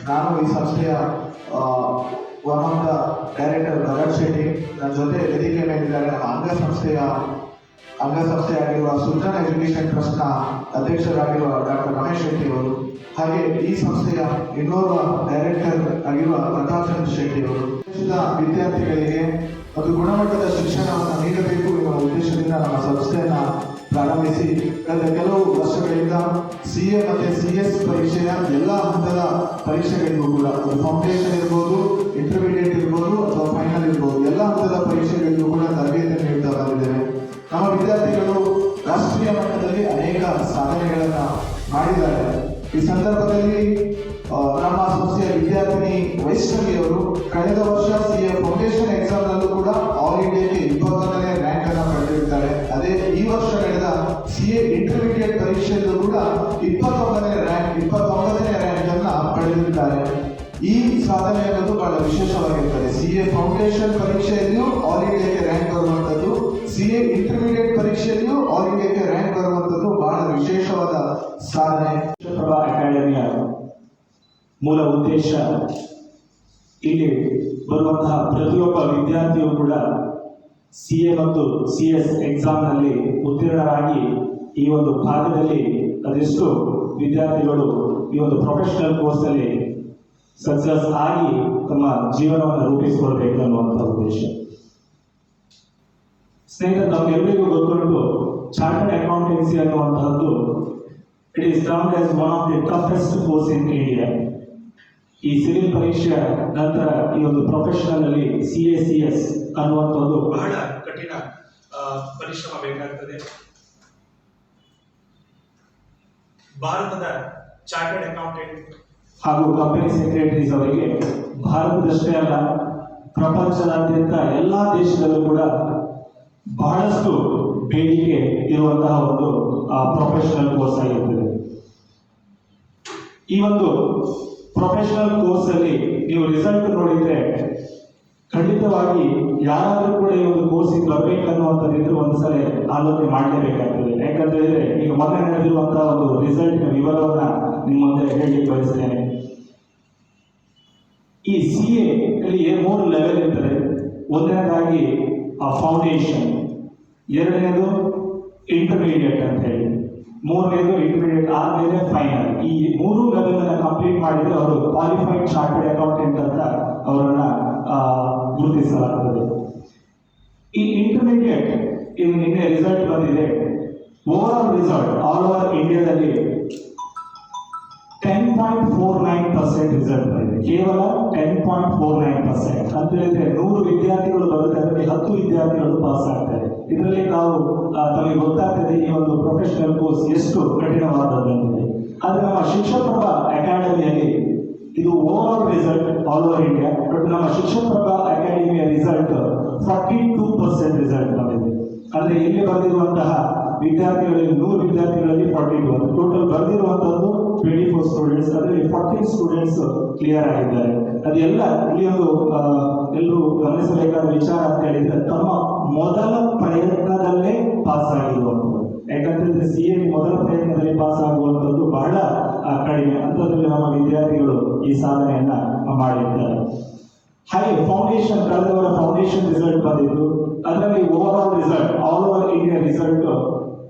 ನಾನು ಈ ಸಂಸ್ಥೆಯ one of the director Bhagat Shetty. ನನ್ನ ಜೊತೆ ವೇದಿಕೆ ಮೇಲಿದ್ದಾರೆ ನಮ್ಮ ಅಂಗಸಂಸ್ಥೆಯಾಗಿರುವ ಸುಲ್ತಾನ್ ಎಜುಕೇಷನ್ ಟ್ರಸ್ಟ್ನ ಅಧ್ಯಕ್ಷರಾಗಿರುವ ಡಾಕ್ಟರ್ ರಮೇಶ್ ಶೆಟ್ಟಿ ಅವರು, ಹಾಗೆ ಈ ಸಂಸ್ಥೆಯ ಇನ್ನೋರ್ವ ಡೈರೆಕ್ಟರ್ ಆಗಿರುವ ಪ್ರತಾಪ್ ಚಂದ್ರ ಶೆಟ್ಟಿ ಅವರು. ದೇಶದ ವಿದ್ಯಾರ್ಥಿಗಳಿಗೆ ಮತ್ತು ಗುಣಮಟ್ಟದ ಶಿಕ್ಷಣವನ್ನು ನೀಡಬೇಕು ಎನ್ನುವ ಉದ್ದೇಶದಿಂದ ನಮ್ಮ ಸಂಸ್ಥೆಯನ್ನು ಪ್ರಾರಂಭಿಸಿ ಕಳೆದ ಕೆಲವು ವರ್ಷಗಳಿಂದ CA ಮತ್ತು CS ಪರೀಕ್ಷೆಯ ಎಲ್ಲ ಹಂತದ ಪರೀಕ್ಷೆಗಳಿಗೂ ಕೂಡ, ಫೌಂಡೇಶನ್ ಇರ್ಬೋದು, ಇಂಟರ್ಮೀಡಿಯೇಟ್ ಇರ್ಬೋದು ಅಥವಾ ಫೈನಲ್ ಇರ್ಬೋದು, ಎಲ್ಲ ಹಂತದ ಪರೀಕ್ಷೆಗಳಿಗೂ ಕೂಡ ತರಬೇತಿಯನ್ನು ನೀಡ್ತಾ ಬಂದಿದ್ದೇವೆ. ನಮ್ಮ ವಿದ್ಯಾರ್ಥಿಗಳು ರಾಷ್ಟ್ರೀಯ ಮಟ್ಟದಲ್ಲಿ ಅನೇಕ ಸಾಧನೆಗಳನ್ನು ಮಾಡಿದ್ದಾರೆ. ಈ ಸಂದರ್ಭದಲ್ಲಿ ನಮ್ಮ ಸಂಸ್ಥೆಯ ವಿದ್ಯಾರ್ಥಿನಿ ವೈಷ್ಣವಿ ಅವರು ಕಳೆದ ವರ್ಷ CA ಫೌಂಡೇಶನ್ ಎಕ್ಸಾಮ್ನಲ್ಲೂ ಕೂಡ ಆಲ್ ಇಂಡಿಯಾಕ್ಕೆ 21ನೇ ರ್ಯಾಂಕ್ ಅನ್ನು ಪಡೆದಿರ್ತಾರೆ. ಅದೇ ಈ ವರ್ಷ ನಡೆದ CA ಇಂಟರ್ಮೀಡಿಯೇಟ್ ಪರೀಕ್ಷೆಯಲ್ಲೂ ಕೂಡ 29ನೇ ರ್ಯಾಂಕ್ ಅನ್ನು ಪಡೆದಿದ್ದಾರೆ. ಈ ಸಾಧನೆ ಅನ್ನೋದು ಬಹಳ ವಿಶೇಷವಾಗಿರ್ತದೆ. CA ಫೌಂಡೇಶನ್ ಪರೀಕ್ಷೆಯಲ್ಲಿಯೂ ಆಲ್ ಇಂಡಿಯಾಕ್ಕೆ ರ್ಯಾಂಕ್ ಬರುವಂಥದ್ದು, CA ಇಂಟರ್ಮೀಡಿಯೇಟ್ ಪರೀಕ್ಷೆಯಲ್ಲಿಯೂ ಆಲ್ ಇಂಡಿಯಾಕ್ಕೆ ರ್ಯಾಂಕ್ ಬರುವಂಥದ್ದು ಬಹಳ ವಿಶೇಷವಾದ ಸಾಧನೆ. ಪ್ರಭಾ ಅಕಾಡೆಮಿಯ ಮೂಲ ಉದ್ದೇಶ ಇಲ್ಲಿ ಬರುವಂತಹ ಪ್ರತಿಯೊಬ್ಬ ವಿದ್ಯಾರ್ಥಿಯು ಕೂಡ CA ಮತ್ತು CS ಎಕ್ಸಾಮ್ನಲ್ಲಿ ಉತ್ತೀರ್ಣರಾಗಿ ಈ ಒಂದು ಭಾಗದಲ್ಲಿ ಅದೆಷ್ಟು ವಿದ್ಯಾರ್ಥಿಗಳು ಈ ಒಂದು ಪ್ರೊಫೆಷನಲ್ ಕೋರ್ಸಲ್ಲಿ ಸಕ್ಸಸ್ ಆಗಿ ತಮ್ಮ ಜೀವನವನ್ನು ರೂಪಿಸಿಕೊಳ್ಬೇಕು ಅನ್ನುವಂಥ ಉದ್ದೇಶ. ಸ್ನೇಹಿತರೆ, ನಮಗೆಲ್ಲರಿಗೂ ಗೊತ್ತುಂಟು, ಚಾರ್ಟರ್ಡ್ ಅಕೌಂಟೆನ್ಸಿ ಅನ್ನುವಂತಹದ್ದು it is termed as one of the toughest course in India. ಈ ಸಿವಿಲ್ ಪರೀಕ್ಷೆಯ ನಂತರ ಈ ಒಂದು ಪ್ರೊಫೆಷನಲ್ ಅಲ್ಲಿ CA CS ಅನ್ನುವಂಥದ್ದು ಬಹಳ ಕಠಿಣ ಪರಿಶ್ರಮ ಬೇಕಾಗ್ತದೆ. ಭಾರತದ ಚಾರ್ಟರ್ಡ್ ಅಕೌಂಟೆಂಟ್ ಹಾಗೂ ಕಂಪನಿ ಸೆಕ್ರೆಟರೀಸ್ ಅವರಿಗೆ ಭಾರತದಷ್ಟೇ ಅಲ್ಲ, ಪ್ರಪಂಚದಾದ್ಯಂತ ಎಲ್ಲ ದೇಶದಲ್ಲೂ ಕೂಡ ಬಹಳಷ್ಟು ಬೇಡಿಕೆ ಇರುವಂತಹ ಒಂದು ಪ್ರೊಫೆಷನಲ್ ಕೋರ್ಸ್ ಆಗಿರ್ತದೆ. ಈ ಒಂದು ಪ್ರೊಫೆಷನಲ್ ಕೋರ್ಸ್ ಅಲ್ಲಿ ನೀವು ರಿಸಲ್ಟ್ ನೋಡಿದ್ರೆ ಖಂಡಿತವಾಗಿ ಯಾರಾದರೂ ಕೂಡ ಈ ಒಂದು ಕೋರ್ಸಿಗೆ ಬರಬೇಕನ್ನುವಂಥದ್ದಿದ್ರೆ ಒಂದ್ಸಲ ಆಲೋಚನೆ ಮಾಡಲೇಬೇಕಾಗ್ತದೆ. ಯಾಕಂತೇಳಿದ್ರೆ ಈಗ ಮೊನ್ನೆ ನಡೆದಿರುವಂತಹ ಒಂದು ರಿಸಲ್ಟ್ನ ವಿವರವನ್ನ ನಿಮ್ಮ ಮುಂದೆ ಹೇಳಲಿಕ್ಕೆ ಬಯಸ್ತೇನೆ. ಈ CA ಅಲ್ಲಿ 3 ಲೆವೆಲ್ ಇರ್ತದೆ. ಒಂದನೇದಾಗಿ ಫೌಂಡೇಶನ್, ಎರಡನೇದು ಇಂಟರ್ಮೀಡಿಯೇಟ್ ಅಂತ ಹೇಳಿ, ಮೂರನೇದು ಇಂಟರ್ಮೀಡಿಯೇಟ್ ಆದ್ಮೇಲೆ ಫೈನಲ್. ಈ 3 ಲೆವೆಲ್ ಅನ್ನ ಕಂಪ್ಲೀಟ್ ಮಾಡಿದ್ರೆ ಅವರು ಕ್ವಾಲಿಫೈಡ್ ಚಾರ್ಟರ್ಡ್ ಅಕೌಂಟೆಂಟ್ ಅಂತ ಅವರನ್ನ ಗುರುತಿಸಲಾಗುತ್ತದೆ. ಈ ಇಂಟರ್ಮೀಡಿಯೇಟ್ ಇದು ನಿನ್ನೆ ರಿಸಲ್ಟ್ ಬಂದಿದೆ. Over all result all over ಇಂಡಿಯಾದಲ್ಲಿ 10.49% ರಿಸಲ್ಟ್ ಬಂದಿದೆ. ಕೇವಲ 10.49% ಅಂತ ಹೇಳಿದ್ರೆ 100 ವಿದ್ಯಾರ್ಥಿಗಳು ಬರುತ್ತೆ, ಅದರಲ್ಲಿ 10 ವಿದ್ಯಾರ್ಥಿಗಳು ಪಾಸ್ ಆಗ್ತಾರೆ. ಇದರಲ್ಲಿ ನಾವು ತಮಗೆ ಗೊತ್ತಾಗ್ತದೆ ಈ ಒಂದು ಪ್ರೊಫೆಷನಲ್ ಕೋರ್ಸ್ ಎಷ್ಟು ಕಠಿಣವಾದದ್ದು. ಆದ್ರೆ ನಮ್ಮ ಶಿಕ್ಷಕಪ್ರಭಾ ಅಕಾಡೆಮಿಯಲ್ಲಿ ಇದು over all result all over India, but ನಮ್ಮ ಶಿಕ್ಷಕಪ್ರಭಾ ಅಕಾಡೆಮಿಯ ರಿಸಲ್ಟ್ 42% ರಿಸಲ್ಟ್ ಬಂದಿದೆ. ಅಂದ್ರೆ ಇಲ್ಲಿ ಬರೆದಿರುವಂತಹ ವಿದ್ಯಾರ್ಥಿಗಳಲ್ಲಿ 100 ವಿದ್ಯಾರ್ಥಿಗಳಲ್ಲಿ 42, ಟೋಟಲ್ ಬರೆದಿರುವಂತದ್ದು 24 ಸ್ಟೂಡೆಂಟ್ಸ್, ಅದರಲ್ಲಿ 14 ಸ್ಟೂಡೆಂಟ್ಸ್ ಕ್ಲಿಯರ್ ಆಗಿದ್ದಾರೆ. ಅದೆಲ್ಲ ಇಲ್ಲಿ ಒಂದು ಎಲ್ಲರೂ ಗಮನಿಸಬೇಕಾದ ವಿಚಾರ ಅಂತ ಹೇಳಿದ್ರೆ ತಮ್ಮ ಮೊದಲ ಪ್ರಯತ್ನದಲ್ಲೇ ಪಾಸ್ ಆಗಿರುವಂಥದ್ದು. ಯಾಕಂತಂದ್ರೆ CA ಮೊದಲ ಪ್ರಯತ್ನದಲ್ಲಿ ಪಾಸ್ ಆಗುವಂಥದ್ದು ಬಹಳ ಕಡಿಮೆ. ಅಂಥದ್ರಲ್ಲಿ ನಮ್ಮ ವಿದ್ಯಾರ್ಥಿಗಳು ಈ ಸಾಧನೆಯನ್ನ ಮಾಡಿದ್ದಾರೆ. ಹಾಗೆ ಫೌಂಡೇಶನ್, ಕಳೆದವರ ಫೌಂಡೇಶನ್ ರಿಸಲ್ಟ್ ಬಂದಿದ್ದು, ಅದರಲ್ಲಿ over all result all over India result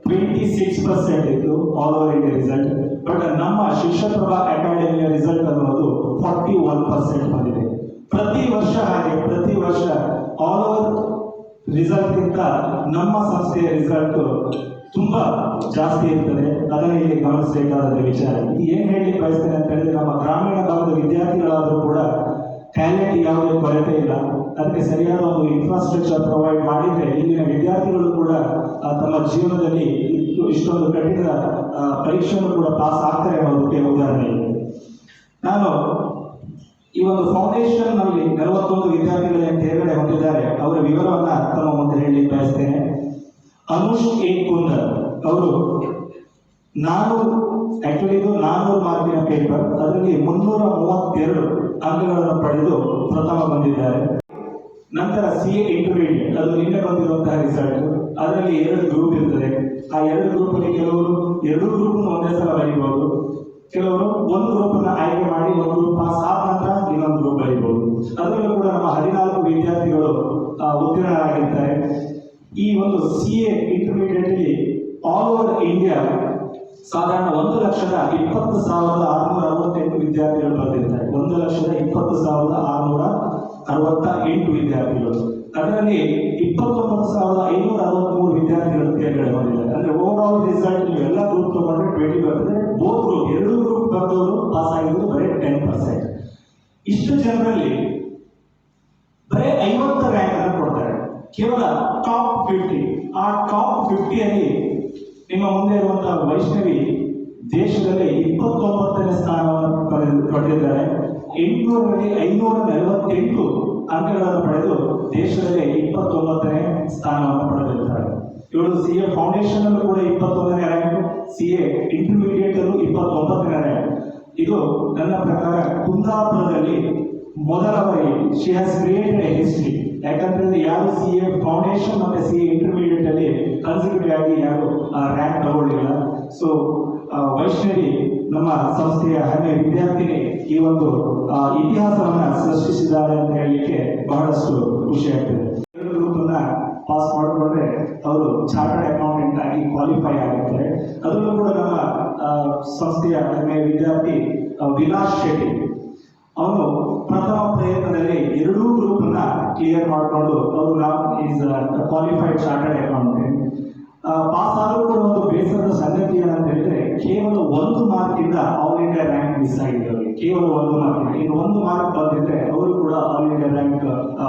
26% ಇತ್ತು all over India result. But ನಮ್ಮ ಶಿಕ್ಷಕಪ್ರಭಾ ಅಕಾಡೆಮಿಯ ರಿಸಲ್ಟ್ ಅನ್ನೋದು 41% ಬಂದಿದೆ. ಪ್ರತಿ ವರ್ಷ ಆಲ್ ಓವರ್ ರಿಸಲ್ಟ್ ಗಿಂತ ನಮ್ಮ ಸಂಸ್ಥೆಯ ರಿಸಲ್ಟ್ ತುಂಬಾ ಜಾಸ್ತಿ ಇರ್ತದೆ. ಅದನ್ನು ಇಲ್ಲಿ ಗಮನಿಸಬೇಕಾದ ವಿಚಾರ. ಇದು ಏನ್ ಹೇಳಲಿಕ್ಕೆ ಬಯಸ್ತೇನೆ ಅಂತ ಹೇಳಿದ್ರೆ, ನಮ್ಮ ಗ್ರಾಮೀಣ ಭಾಗದ ವಿದ್ಯಾರ್ಥಿಗಳಾದರೂ ಕೂಡ ಟ್ಯಾಲೆಂಟ್ ಯಾವುದೇ ಕೊರತೆ ಇಲ್ಲ. ಅದಕ್ಕೆ ಸರಿಯಾದ ಒಂದು ಇನ್ಫ್ರಾಸ್ಟ್ರಕ್ಚರ್ ಪ್ರೊವೈಡ್ ಮಾಡಿದ್ರೆ ಇಲ್ಲಿನ ವಿದ್ಯಾರ್ಥಿಗಳು ಕೂಡ ತಮ್ಮ ಜೀವನದಲ್ಲಿ ಇಷ್ಟೊಂದು ಕಠಿಣ ಪರೀಕ್ಷೆಯನ್ನು ಕೂಡ ಪಾಸ್ ಆಗ್ತಾರೆ ಅನ್ನೋದಕ್ಕೆ ಉದಾಹರಣೆ ಇದೆ. ನಾನು ಈ ಒಂದು ಫೌಂಡೇಶನ್ ನಲ್ಲಿ 41 ವಿದ್ಯಾರ್ಥಿಗಳ ತೇರ್ಗಡೆ ಹೊಂದಿದ್ದಾರೆ. ಅವರ ವಿವರವನ್ನ ತಮ್ಮ ಮುಂದೆ ಹೇಳಲಿಕ್ಕೆ ಬಯಸ್ತೇನೆ. ಅನುಷ್ ಎ ಕುಂದರ್ ಅವರು 400 ಮಾರ್ಕಿನ ಪೇಪರ್, ಅದರಲ್ಲಿ 332 ಅಂಕಗಳನ್ನು ಪಡೆದು ಪ್ರಥಮ ಬಂದಿದ್ದಾರೆ. ನಂತರ CA ಇಂಟರ್ಮೀಡಿಯೇಟ್, ಅದು ನಿನ್ನೆ ಬಂದಿರುವಂತಹ ರಿಸಲ್ಟ್. ಅದರಲ್ಲಿ 2 ಗ್ರೂಪ್ ಇರ್ತದೆ. ಆ 2 ಗ್ರೂಪ್ ಅಲ್ಲಿ ಕೆಲವರು 2 ಗ್ರೂಪ್ ಒಂದೇ ಸಲ ಬರೀಬಹುದು, ಕೆಲವರು 1 ಗ್ರೂಪ್ ಅನ್ನ ಆಯ್ಕೆ ಮಾಡಿ 1 ಗ್ರೂಪ್ ಪಾಸ್ ಉತ್ತೀರ್ಣರಾಗಿರ್ತಾರೆ. ಈ ಒಂದು CA ಇಂಟರ್ಮೀಡಿಯೇಟ್ ಅಲ್ಲಿ ಆಲ್ ಓವರ್ ಇಂಡಿಯಾ ಸಾಧಾರಣ 1,20,668 ವಿದ್ಯಾರ್ಥಿಗಳು ಬರೆದಿರ್ತಾರೆ. 1,20,668 ವಿದ್ಯಾರ್ಥಿಗಳು. ಅದರಲ್ಲಿ 29,563 ವಿದ್ಯಾರ್ಥಿಗಳು ತೇರ್ಗಡೆ ಹೊಂದಿದ್ದಾರೆ. ಅಂದ್ರೆ ಓವರ್ ಆಲ್ ರಿಸಲ್ಟ್ ನೀವು ಎಲ್ಲ ಗ್ರೂಪ್ ತಗೊಂಡ್ರೆ 20 ಬರ್ತದೆ. ಬೋತ್ ಗ್ರೂಪ್ ಎರಡು ಗ್ರೂಪ್ ಬಂದವರು ಪಾಸ್ ಆಗಿದ್ದು ಬರೀ 10%. ಇಷ್ಟು ಜನರಲ್ಲಿ ಬರೀ 50 ರ್ಯಾಂಕ್ ಅನ್ನು ಕೊಡ್ತಾರೆ. ಕೇವಲ ಟಾಪ್ 50. ಆ ಟಾಪ್ 50 ಅಲ್ಲಿ ನಿಮ್ಮ ಮುಂದೆ ಇರುವಂತಹ ವೈಷ್ಣವಿ ದೇಶದಲ್ಲಿ 29ನೇ ಸ್ಥಾನವನ್ನು ಪಡೆದಿದ್ದಾರೆ. 800ರಲ್ಲಿ 548 ಅಂಕಗಳನ್ನು ಪಡೆದು ದೇಶದಲ್ಲಿ 29ನೇ ಸ್ಥಾನವನ್ನು ಪಡೆದಿದ್ದಾರೆ. ಇವಳು CA ಫೌಂಡೇಶನ್ ಅಲ್ಲೂ ಕೂಡ 21ನೇ ರ್ಯಾಂಕ್, CA ಇಂಟರ್ಮೀಡಿಯೇಟ್ ಅಲ್ಲೂ 29ನೇ ರ್ಯಾಂಕ್. ಇದು ನನ್ನ ಪ್ರಕಾರ ಕುಂದಾಪುರದಲ್ಲಿ ಮೊದಲ ಬಾರಿ she has created A history. ಯಾಕಂದ್ರೆ ಯಾರು CA ಫೌಂಡೇಶನ್ ಮತ್ತೆ CA ಇಂಟರ್ಮೀಡಿಯೇಟ್ ಅಲ್ಲಿ ಕನ್ಸಿಕ್ಯೂಟಿವ್ ಆಗಿ ಯಾರು ರ್ಯಾಂಕ್ ತಗೊಳ್ಳಿಲ್ಲ. ಸೊ ವೈಷ್ಣವಿ ನಮ್ಮ ಸಂಸ್ಥೆಯ 10ನೇ ವಿದ್ಯಾರ್ಥಿನಿ ಈ ಒಂದು ಇತಿಹಾಸವನ್ನ ಸೃಷ್ಟಿಸಿದ್ದಾರೆ ಅಂತ ಹೇಳಲಿಕ್ಕೆ ಬಹಳಷ್ಟು ಖುಷಿ ಆಗ್ತದೆ. ಎರಡು ಗ್ರೂಪ್ ಅನ್ನ ಪಾಸ್ ಮಾಡಿಕೊಂಡ್ರೆ ಅವರು ಚಾರ್ಟರ್ಡ್ ಅಕೌಂಟೆಂಟ್ ಆಗಿ ಕ್ವಾಲಿಫೈ ಆಗಿರ್ತಾರೆ. ಅದರಲ್ಲೂ ಕೂಡ ನಮ್ಮ ಸಂಸ್ಥೆಯ 10ನೇ ವಿದ್ಯಾರ್ಥಿ ವಿಲಾಸ್ ಶೆಟ್ಟಿ, ಅವನು ಪ್ರಥಮ ಪ್ರಯತ್ನದಲ್ಲಿ ಎರಡೂ ಗ್ರೂಪ್ ಅನ್ನ ಕ್ಲಿಯರ್ ಮಾಡಿಕೊಂಡು ಅವರು is qualified chartered accountant. Pass ಆದರೂ ಕೂಡ ಒಂದು ಬೇಸರದ ಸಂಗತಿ ಏನಂತ ಹೇಳಿದ್ರೆ ಕೇವಲ 1 ಮಾರ್ಕಿಂದ ಆಲ್ ಇಂಡಿಯಾ ರ್ಯಾಂಕ್ ಮಿಸ್ ಆಗಿದೆ ಅವರಿಗೆ. ಕೇವಲ 1 ಮಾರ್ಕ್. ಇನ್ನು 1 ಮಾರ್ಕ್ ಬಂದಿದ್ರೆ ಅವರು ಕೂಡ ಆಲ್ ಇಂಡಿಯಾ ರ್ಯಾಂಕ್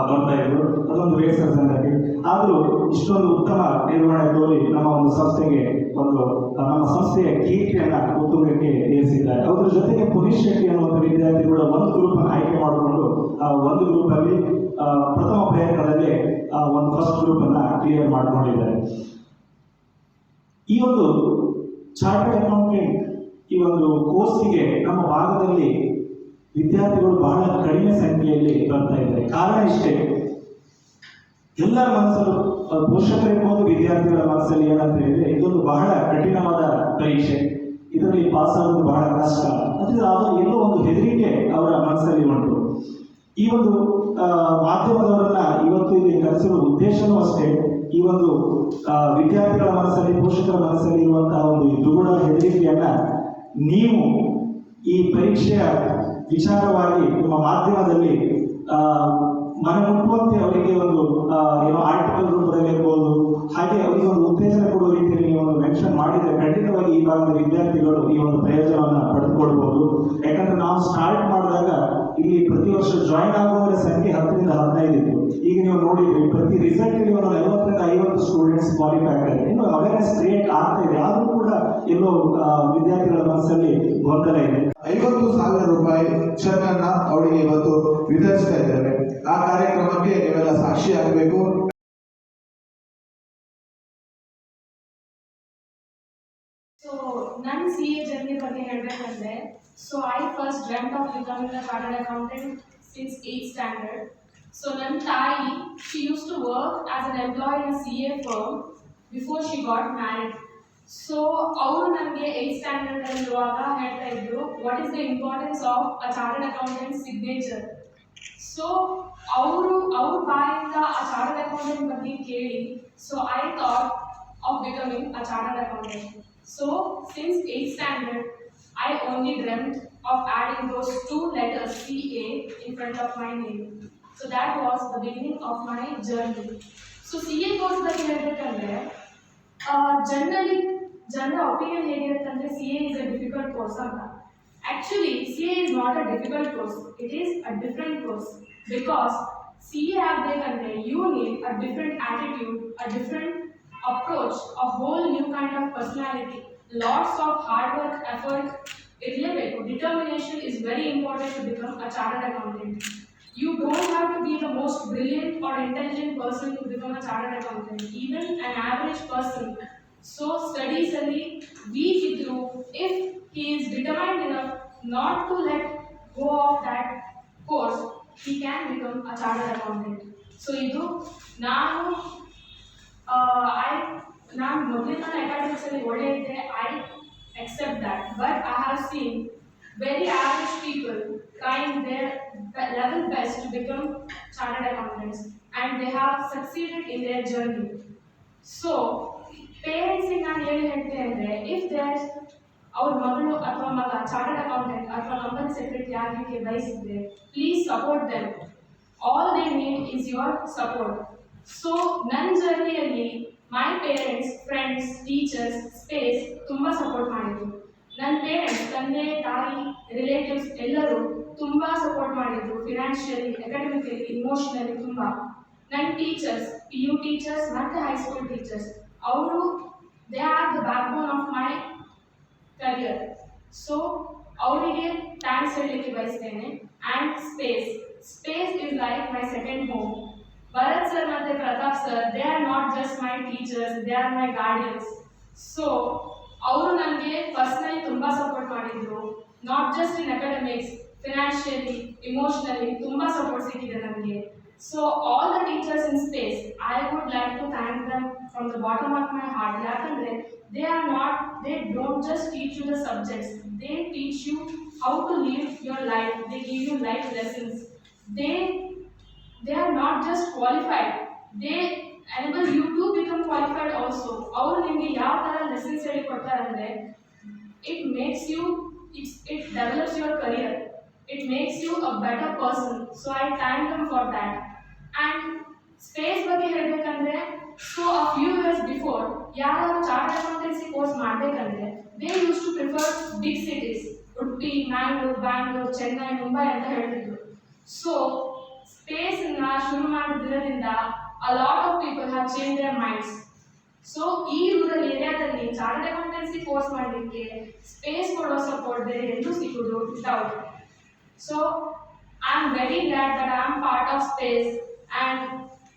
ಬರ್ತಾ ಇದ್ರು. ಅದೊಂದು ಬೇಸರದ ಸಂಗತಿ. ಆದರೂ ಇಷ್ಟೊಂದು ಉತ್ತಮ ನಿರ್ವಹಣೆ ತೋರಿ ನಮ್ಮ ಒಂದು ಸಂಸ್ಥೆಗೆ ನಮ್ಮ ಸಂಸ್ಥೆಯ ಕೀರ್ತಿಯನ್ನ ಉತ್ತುಂಗಕ್ಕೆ ಏರಿಸಿದ್ದಾರೆ. ಅದರ ಜೊತೆಗೆ ಪುನೀತ್ ಶೆಟ್ಟಿ ಅನ್ನುವಂಥ ವಿದ್ಯಾರ್ಥಿ ಕೂಡ ಒಂದು ಗ್ರೂಪ್ ಅನ್ನು ಆಯ್ಕೆ ಮಾಡಿಕೊಂಡು ಒಂದು ಗ್ರೂಪ್ ಅಲ್ಲಿ ಪ್ರಥಮ ಪ್ರಯತ್ನದಲ್ಲಿ ಒಂದು ಫಸ್ಟ್ ಗ್ರೂಪ್ ಅನ್ನ ಕ್ಲಿಯರ್ ಮಾಡಿಕೊಂಡಿದ್ದಾರೆ. ಈ ಒಂದು ಚಾರ್ಟರ್ಡ್ ಅಕೌಂಟೆಂಟ್ ಈ ಒಂದು ಕೋರ್ಸಿಗೆ ನಮ್ಮ ಭಾಗದಲ್ಲಿ ವಿದ್ಯಾರ್ಥಿಗಳು ಬಹಳ ಕಡಿಮೆ ಸಂಖ್ಯೆಯಲ್ಲಿ ಬರ್ತಾ ಇದ್ದಾರೆ. ಕಾರಣ ಇಷ್ಟೇ, ಎಲ್ಲರ ಮನಸ್ಸಲ್ಲೂ ಪೋಷಕರಿರ್ಬೋದು ವಿದ್ಯಾರ್ಥಿಗಳ ಮನಸ್ಸಲ್ಲಿ ಏನಂತ ಹೇಳಿದ್ರೆ ಇದೊಂದು ಬಹಳ ಕಠಿಣವಾದ ಪರೀಕ್ಷೆ, ಇದರಲ್ಲಿ ಪಾಸ್ ಆಗೋದು ಬಹಳ ಕಷ್ಟ. ಅದರಿಂದ ಅದು ಎಲ್ಲೋ ಒಂದು ಹೆದರಿಕೆ ಅವರ ಮನಸ್ಸಲ್ಲಿ ಉಂಟು. ಈ ಒಂದು ಮಾಧ್ಯಮದವರನ್ನ ಇವತ್ತು ಇಲ್ಲಿ ಕರೆಸಿರುವ ಉದ್ದೇಶನೂ ಅಷ್ಟೇ, ಈ ಒಂದು ವಿದ್ಯಾರ್ಥಿಗಳ ಮನಸ್ಸಲ್ಲಿ ಪೋಷಕರ ಮನಸ್ಸಲ್ಲಿ ಇರುವಂತಹ ಒಂದು ದುಗುಡ ಹೆದರಿಕೆಯನ್ನ ನೀವು ಈ ಪರೀಕ್ಷೆಯ ವಿಚಾರವಾಗಿ ನಿಮ್ಮ ಮಾಧ್ಯಮದಲ್ಲಿ ಮನಮುಟ್ಟುವಂತೆ ಅವರಿಗೆ ಒಂದು ಆರ್ಟಿಕಲ್ ರೂಪದಲ್ಲಿ ಇರ್ಬೋದು, ಹಾಗೆ ಅವರಿಗೆ ಒಂದು ಉತ್ತೇಜನ ಕೊಡುವ ರೀತಿಯಲ್ಲಿ ನೀವು ಒಂದು ಮೆನ್ಷನ್ ಮಾಡಿದರೆ ಖಂಡಿತವಾಗಿ ಈ ಭಾಗದ ವಿದ್ಯಾರ್ಥಿಗಳು ಈ ಒಂದು ಪ್ರಯೋಜನವನ್ನು ಪಡೆದುಕೊಳ್ಬಹುದು. ಯಾಕಂದ್ರೆ ನಾವು ಸ್ಟಾರ್ಟ್ ಮಾಡಿದಾಗ ಇಲ್ಲಿ ಪ್ರತಿ ವರ್ಷ ಜಾಯಿನ್ ಆಗುವವರ ಸಂಖ್ಯೆ 10ರಿಂದ 15 ಇತ್ತು. ಈಗ ನೀವು ನೋಡಿದ್ರಿ ಪ್ರತಿ ರಿಸಲ್ಟ್ ಇಲ್ಲಿ ಒಂದು 40ರಿಂದ 50 ಸ್ಟೂಡೆಂಟ್ಸ್ ಕ್ವಾಲಿಫೈ ಆಗ್ತಾರೆ. ಇನ್ನು ಅವೇರ್ನೆಸ್ ಕ್ರಿಯೇಟ್ ಆಗ್ತಾ ಇದೆ. ಆದರೂ ಕೂಡ ಎಲ್ಲೋ ವಿದ್ಯಾರ್ಥಿಗಳ ಮನಸ್ಸಲ್ಲಿ ಗೊಂದಲ ಇದೆ. 50,000 ರೂಪಾಯಿ ಚೆಕ್ ಅನ್ನ ಅವರಿಗೆ ಇವತ್ತು ವಿತರಿಸ್ತಾ ಇದ್ದೇವೆ. ಆ ಕಾರ್ಯಕ್ರಮಕ್ಕೆ ನೀವೆಲ್ಲ ಸಾಕ್ಷಿ ಆಗಬೇಕು. So, ನನ್ನ CA ಜರ್ನಿ ಬಗ್ಗೆ ಹೇಳಬೇಕಂದ್ರೆ, so I first dreamt of becoming a chartered accountant since 8th standard. So ನನ್ನ ತಾಯಿ, she used to work as an employee in a CA firm before she got married. So ಅವರು ನನಗೆ 8th standard ಇರುವಾಗ ಹೇಳ್ತಾ ಇದ್ರು, what is the importance of a chartered accountant signature. So ಅವ್ರ ಬಾಯಿಂದ ಆ chartered accountant ಬಗ್ಗೆ ಕೇಳಿ, so I thought of becoming a chartered accountant. So since 8th standard, I only dreamt of adding those 2 letters CA in front of my name. So that was the beginning of my journey. So CA course ಬಗ್ಗೆ ಹೇಳಬೇಕಂದ್ರೆ ಜನರ opinion ಹೇಗಿರುತ್ತಂದ್ರೆ CA is a difficult course ಅಂತ. Actually CA is not a difficult course, it is a different course, because CA ಆಗಬೇಕಂದ್ರೆ you need a different attitude, a different approach, a whole new kind of personality, lots of hard work, effort. Determination is very important to become a chartered accountant. You don't have to be the most brilliant or intelligent person to become a chartered accountant. Even an average person, so studies ಅಲ್ಲಿ weak idru, if he is determined enough not to let go of that course, he can become a chartered accountant. So idu ನಾನು ಮೊದಲಿನ academics ಅಲ್ಲಿ ಒಳ್ಳೆ ಇದ್ದೆ, I accept that, but I have seen very average people trying their level best to become chartered accountants and they have succeeded in their journey. So, parents ನಾನು ಏನು ಹೇಳ್ತೀನಿ ಅಂದರೆ, if there ಅವ್ರ ಮಗಳು ಅಥವಾ ಮಗ ಚಾರ್ಟರ್ಡ್ ಅಕೌಂಟೆಂಟ್ ಅಥವಾ company secretary ಆಗಲಿಕ್ಕೆ ಬಯಸಿದ್ರೆ, please support them. All they need is your support. So ನನ್ನ ಜರ್ನಿಯಲ್ಲಿ my parents, friends, teachers, space ತುಂಬ ಸಪೋರ್ಟ್ ಮಾಡಿದ್ರು. ನನ್ನ ಪೇರೆಂಟ್ಸ್, ತಂದೆ ತಾಯಿ, ರಿಲೇಟಿವ್ಸ್ ಎಲ್ಲರೂ ತುಂಬ ಸಪೋರ್ಟ್ ಮಾಡಿದ್ರು. ಫಿನಾನ್ಷಿಯಲಿ, ಅಕಾಡೆಮಿಕಲಿ, ಇಮೋಷನಲಿ ತುಂಬ. ನನ್ನ ಟೀಚರ್ಸ್, PU ಟೀಚರ್ಸ್ ಮತ್ತು ಹೈಸ್ಕೂಲ್ ಟೀಚರ್ಸ್, ಅವರು they are the backbone of my career. So ಅವರಿಗೆ ಥ್ಯಾಂಕ್ಸ್ ಹೇಳಲಿಕ್ಕೆ ಬಯಸ್ತೇನೆ. And space is like my second home. Bharat sir ಮತ್ತು Pratap sir, they are not just my teachers, they are my guardians. So ಅವರು ನನಗೆ personally ತುಂಬ support ಮಾಡಿದರು. Not just in academics, financially, emotionally ತುಂಬ support ಸಿಕ್ಕಿದೆ ನನಗೆ. So all the teachers in space, I would like to thank them from the bottom of my heart. ಯಾಕಂದರೆ they don't just teach you the subjects, they teach you how to live your life, they give you life lessons. They are not just qualified, they enable you to become qualified also. ಅವರು ನಿಮಗೆ ಯಾವ ಥರ lessons ಹೇಳಿ ಕೊಡ್ತಾರೆ ಅಂದರೆ, it makes you, it develops your career, it makes you a better person. So I thank them for that. And space ಬಗ್ಗೆ ಹೇಳಬೇಕಂದ್ರೆ, so a few years before ಯಾರು ಚಾರ್ಟರ್ಡ್ ಅಕೌಂಟೆನ್ಸಿ ಕೋರ್ಸ್ ಮಾಡಬೇಕಂದ್ರೆ they use to prefer big cities, Udupi, Mangalore, Bangalore, Chennai, Mumbai ಅಂತ ಹೇಳ್ತಿದ್ರು. So ಸ್ಪೇಸನ್ನ ಶುರು ಮಾಡಿದ ದಿನದಿಂದ a lot of people have changed their minds. So ಈ ರೂರಲ್ ಏರಿಯಾದಲ್ಲಿ ಚಾರ್ಟರ್ಡ್ ಅಕೌಂಟೆನ್ಸಿ ಕೋರ್ಸ್ ಮಾಡಲಿಕ್ಕೆ ಸ್ಪೇಸ್ ಕೊಡೋ ಸಪೋರ್ಟ್ ಬೇರೆ ಎಲ್ಲೂ ಸಿಗೋದು without. So I am very glad that I am part of space and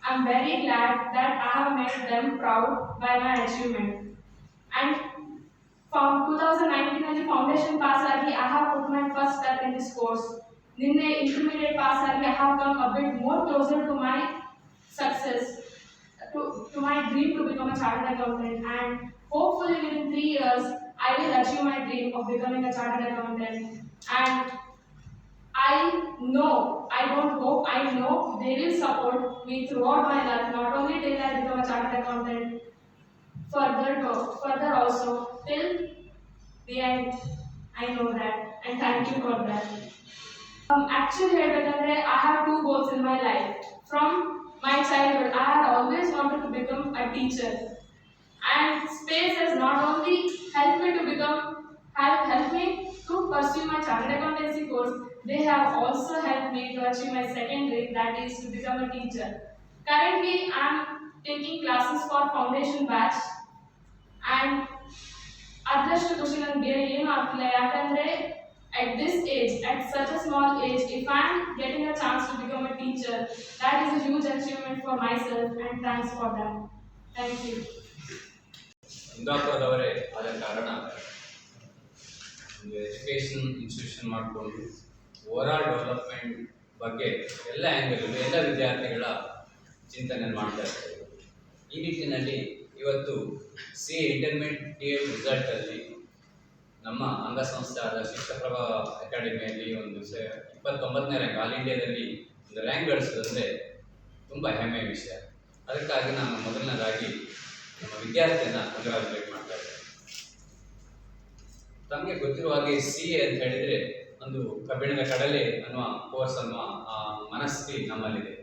I'm very glad that I have made them proud by my achievement. And from 2019 ಅಲ್ಲಿ foundation pass ಆಗಿ I have put my first step in this course. ನಿನ್ನೆ intermediate pass ಆಗಿ I have come a bit more closer to my success, to my dream to become a chartered accountant, and hopefully within 3 years I will achieve my dream of becoming a chartered accountant. And I know they will support me throughout my life, not only till I become a chartered accountant, further also till the end. I know that, and thank you for that. Actually ಹೇಳ್ಬೇಕಂದ್ರೆ I have 2 goals in my life. From my childhood I had always wanted to become a teacher, and space has not only helped me to pursue my chartered accountancy course, they have also helped me to achieve my second dream, that is to become a teacher. Currently I am taking classes for foundation batch, and ಅದರಷ್ಟು ಖುಷಿ ನನಗೆ ಬೇರೆ ಏನೂ ಆಗ್ತಿಲ್ಲ. ಯಾಕಂದರೆ at this age, at such a small age, if I am getting a chance to become a teacher, that is a huge achievement for myself, and thanks for that. Thank you. ಕುಂದಾಪುರದವರೇ ಆದ ಕಾರಣ ಒಂದು education institution ಮಾಡಿಕೊಂಡು overall development ಬಗ್ಗೆ ಎಲ್ಲ ಆ್ಯಂಗಲಲ್ಲೂ ಎಲ್ಲ ವಿದ್ಯಾರ್ಥಿಗಳ ಚಿಂತನೆ ಮಾಡ್ತಾ ಇರ್ತಾರೆ. ಈ ನಿಟ್ಟಿನಲ್ಲಿ ಇವತ್ತು ಇಂಟರ್ಮೀಡಿಯೇಟ್ ರಿಸಲ್ಟಲ್ಲಿ ನಮ್ಮ ಅಂಗಸಂಸ್ಥೆ ಆದ ಶಿಕ್ಷಕಪ್ರಭಾ ಅಕಾಡೆಮಿಯಲ್ಲಿ ಒಂದು 29ನೇ ರ್ಯಾಂಕ್, ಆಲ್ ಇಂಡಿಯಾದಲ್ಲಿ ಒಂದು ರ್ಯಾಂಕ್ ಗಳಿಸೋದಂದರೆ ತುಂಬ ಹೆಮ್ಮೆಯ ವಿಷಯ. ಅದಕ್ಕಾಗಿ ನಾನು ಮೊದಲನೇದಾಗಿ ನಮ್ಮ ವಿದ್ಯಾರ್ಥಿಯನ್ನು ಕಂಗ್ರಾಚುಲೇಟ್ ಮಾಡ್ತಾ ಇದ್ದೇನೆ. ತಮಗೆ ಗೊತ್ತಿರುವ ಹಾಗೆ CA ಅಂತ ಹೇಳಿದರೆ ಒಂದು ಕಬ್ಬಿಣದ ಕಡಲೆ ಅನ್ನುವ ಕೋರ್ಸ್ ಅನ್ನುವ ಮನಸ್ಥಿತಿ ನಮ್ಮಲ್ಲಿದೆ.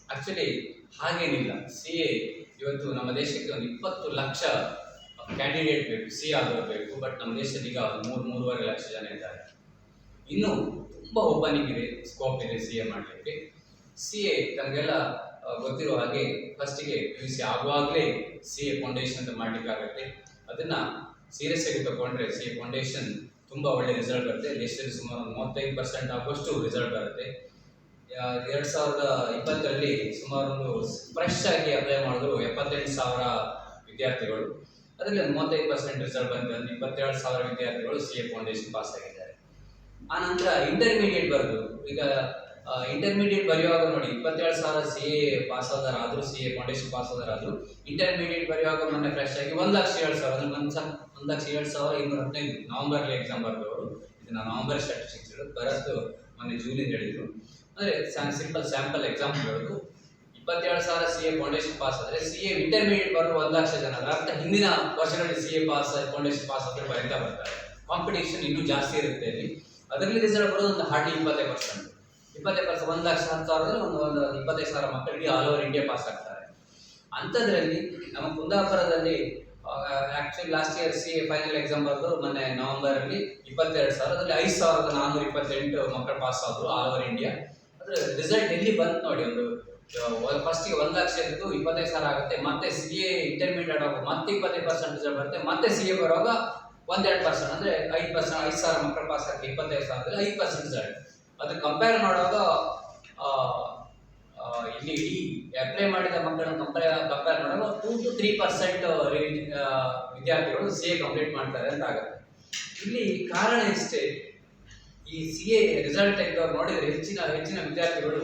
ಆ್ಯಕ್ಚುಲಿ ಹಾಗೇನಿಲ್ಲ. CA ಇವತ್ತು ನಮ್ಮ ದೇಶಕ್ಕೆ ಒಂದು 20 ಲಕ್ಷ ಕ್ಯಾಂಡಿಡೇಟ್ ಬೇಕು, CA ಆದರೂ ಬೇಕು. ಬಟ್ ನಮ್ಮ ದೇಶದಲ್ಲಿ ಈಗ 3-3.5 ಲಕ್ಷ ಜನ ಇದ್ದಾರೆ. ಇನ್ನೂ ತುಂಬ ಓಪನಿಂಗ್ ಇದೆ, ಸ್ಕೋಪ್ ಇದೆ CA ಮಾಡಲಿಕ್ಕೆ. CA ತಮಗೆಲ್ಲ ಗೊತ್ತಿರೋ ಹಾಗೆ ಫಸ್ಟಿಗೆ PUC ಆಗುವಾಗಲೇ CA ಫೌಂಡೇಶನ್ ಅಂತ ಮಾಡಲಿಕ್ಕಾಗತ್ತೆ. ಅದನ್ನು ಸೀರಿಯಸ್ ಆಗಿ ತಗೊಂಡ್ರೆ CA ಫೌಂಡೇಶನ್ ತುಂಬ ಒಳ್ಳೆ ರಿಸಲ್ಟ್ ಬರುತ್ತೆ. ದೇಶದಲ್ಲಿ ಸುಮಾರು 35% ಆಗುವಷ್ಟು ರಿಸಲ್ಟ್ ಬರುತ್ತೆ. 2020ರಲ್ಲಿ ಸುಮಾರು ಒಂದು ಫ್ರೆಶ್ ಆಗಿ ಅಪ್ಲೈ ಮಾಡಿದ್ರು 78,000 ವಿದ್ಯಾರ್ಥಿಗಳು. ಅದರಲ್ಲಿ 35% ರಿಸಲ್ಟ್ ಬಂದು 27,000 ವಿದ್ಯಾರ್ಥಿಗಳು CA ಫೌಂಡೇಶನ್ ಪಾಸ್ ಆಗಿದ್ದಾರೆ. ಆನಂತರ ಇಂಟರ್ಮೀಡಿಯೇಟ್ ಬರೆದು, ಈಗ ಇಂಟರ್ಮೀಡಿಯೇಟ್ ಬರೆಯುವಾಗ ನೋಡಿ 27,000 CA ಪಾಸ್ ಆದರೂ CA ಫೌಂಡೇಶನ್ ಪಾಸ್ ಆದರೂ ಇಂಟರ್ಮೀಡಿಯೇಟ್ ಬರೆಯುವಾಗ ಮೊನ್ನೆ ಫ್ರೆಶ್ ಆಗಿ 1,07,000 1,07,215 ನವಂಬರ್ಲಿ ಎಕ್ಸಾಮ್ ಬರೆದವರು. ಇದನ್ನು ನವಂಬರ್ ಸ್ಟ್ಯಾಟಿಸ್ಟಿಕ್ಸ್ ಭರತ್ ಮೊನ್ನೆ ಜೂನಿಂದ ಹೇಳಿದ್ರು. ಅಂದರೆ ಸಿಂಪಲ್ ಸ್ಯಾಂಪಲ್ ಎಕ್ಸಾಂಪಲ್ ಹೇಳೋದು, 27,000 CA ಫೌಂಡೇಶನ್ ಪಾಸ್ ಆದರೆ CA ಇಂಟರ್ಮೀಡಿಯೇಟ್ ಬರೋದು 1,00,000 ಜನ. ಅದರ ಅರ್ಥ ಹಿಂದಿನ ವರ್ಷಗಳಲ್ಲಿ CA ಪಾಸ್ ಫೌಂಡೇಶನ್ ಪಾಸ್ ಆದರೆ ಬರೀತಾ ಬರ್ತಾರೆ. ಕಾಂಪಿಟೇಷನ್ ಇನ್ನೂ ಜಾಸ್ತಿ ಇರುತ್ತೆ ಅಲ್ಲಿ. ಅದರಲ್ಲಿ ರಿಸಲ್ಟ್ ಬರೋದು ಒಂದು ಹಾರ್ಡ್ಲಿ 20%. 20%, 1,10,000 ಒಂದು 25,000 ಮಕ್ಕಳಿಗೆ ಆಲ್ ಓವರ್ ಇಂಡಿಯಾ ಪಾಸ್ ಆಗ್ತಾರೆ. ಅಂಥದ್ರಲ್ಲಿ ನಮ್ಮ ಕುಂದಾಪುರದಲ್ಲಿ actually last year CA final exam ಬರೆದು ಮೊನ್ನೆ ನವೆಂಬರಲ್ಲಿ 22,000ದಲ್ಲಿ 5,428 ಮಕ್ಕಳು ಪಾಸ್ ಆದರು ಆಲ್ ಓವರ್ ಇಂಡಿಯಾ. ಅದರ ರಿಸಲ್ಟ್ ಎಲ್ಲಿ ಬಂತು ನೋಡಿ, ಒಂದು ಫಸ್ಟಿಗೆ 1,00,000 ಇದ್ದು 25,000 ಆಗುತ್ತೆ, ಮತ್ತೆ CA ಇಂಟರ್ಮೀಡಿಯೇಟ್ ಆಗುವಾಗ ಮತ್ತೆ 25% ರಿಸಲ್ಟ್ ಬರುತ್ತೆ, ಮತ್ತೆ CA ಬರುವಾಗ 1-2%, ಅಂದರೆ 5%, 5,000 ಮಕ್ಕಳು ಪಾಸ್ ಆಗುತ್ತೆ 25,000ದಲ್ಲಿ 5% ರಿಸಲ್ಟ್. ಅದು ಕಂಪೇರ್ ಮಾಡುವಾಗ ಇಲ್ಲಿ ಅಪ್ಲೈ ಮಾಡಿದ ಮಕ್ಕಳನ್ನು ಕಂಪೇರ್ ಮಾಡುವಾಗ 2 to 3% ವಿದ್ಯಾರ್ಥಿಗಳು CA ಕಂಪ್ಲೀಟ್ ಮಾಡ್ತಾರೆ ಅಂತ ಆಗುತ್ತೆ. ಇಲ್ಲಿ ಕಾರಣ ಇಷ್ಟೇ, ಈ CA ರಿಸಲ್ಟ್ ತೆಗೆದವ್ರು ನೋಡಿದರೆ ಹೆಚ್ಚಿನ ವಿದ್ಯಾರ್ಥಿಗಳು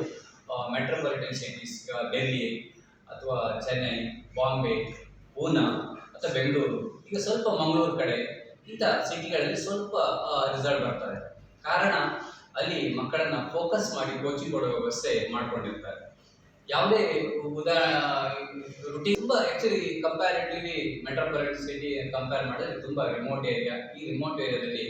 ಮೆಟ್ರೋಪಾಲಿಟನ್ ಸಿಟೀಸ್, ಡೆಲ್ಲಿ ಅಥವಾ ಚೆನ್ನೈ, ಬಾಂಬೆ, ಪೂನಾ ಅಥವಾ ಬೆಂಗಳೂರು, ಈಗ ಸ್ವಲ್ಪ ಮಂಗಳೂರು ಕಡೆ ಇಂಥ ಸಿಟಿಗಳಲ್ಲಿ ಸ್ವಲ್ಪ ರಿಸಲ್ಟ್ ಬರ್ತಾರೆ. ಕಾರಣ ಅಲ್ಲಿ ಮಕ್ಕಳನ್ನು ಫೋಕಸ್ ಮಾಡಿ ಕೋಚಿಂಗ್ ಕೊಡೋ ವ್ಯವಸ್ಥೆ ಮಾಡ್ಕೊಂಡಿರ್ತಾರೆ. ಯಾವುದೇ ರುಟೀನ್ ತುಂಬ actually comparatively metropolitan city compare ಮಾಡಿದ್ರೆ ತುಂಬ ರಿಮೋಟ್ ಏರಿಯಾ. ಈ ರಿಮೋಟ್ ಏರಿಯಾದಲ್ಲಿ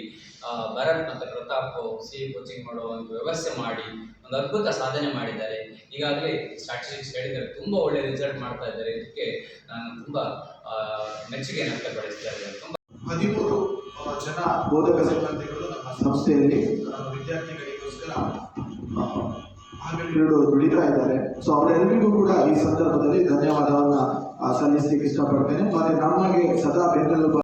ಭರತ್ ಮತ್ತು ಪ್ರತಾಪ್ CA ಕೋಚಿಂಗ್ ಮಾಡೋ ಒಂದು ವ್ಯವಸ್ಥೆ ಮಾಡಿ ಒಂದು ಅದ್ಭುತ ಸಾಧನೆ ಮಾಡಿದ್ದಾರೆ. ಈಗಾಗಲೇ ಸ್ಟ್ಯಾಟಿಸ್ಟಿಕ್ಸ್ ಹೇಳಿದ್ದಾರೆ, ತುಂಬ ಒಳ್ಳೆಯ ರಿಸಲ್ಟ್ ಮಾಡ್ತಾ ಇದ್ದಾರೆ. ಇದಕ್ಕೆ ನಾನು ತುಂಬ ಮೆಚ್ಚುಗೆ ವ್ಯಕ್ತಪಡಿಸ್ತಾ ಇದ್ದೇನೆ. 13 ಜನ ಬೋಧಕ ಸಿಬ್ಬಂದಿಗಳು ನಮ್ಮ ಸಂಸ್ಥೆಯಲ್ಲಿ ವಿದ್ಯಾರ್ಥಿಗಳಿಗೋಸ್ಕರ ಹಗಲಿರುಳು ದುಡಿತಾ ಇದ್ದಾರೆ. ಸೊ ಅವರೆಲ್ಲರಿಗೂ ಕೂಡ ಈ ಸಂದರ್ಭದಲ್ಲಿ ಧನ್ಯವಾದವನ್ನ ಸಲ್ಲಿಸಲಿಕ್ಕೆ ಇಷ್ಟಪಡ್ತೇನೆ. ಮತ್ತೆ ನಮಗೆ ಸದಾ ಬೆಂಬಲ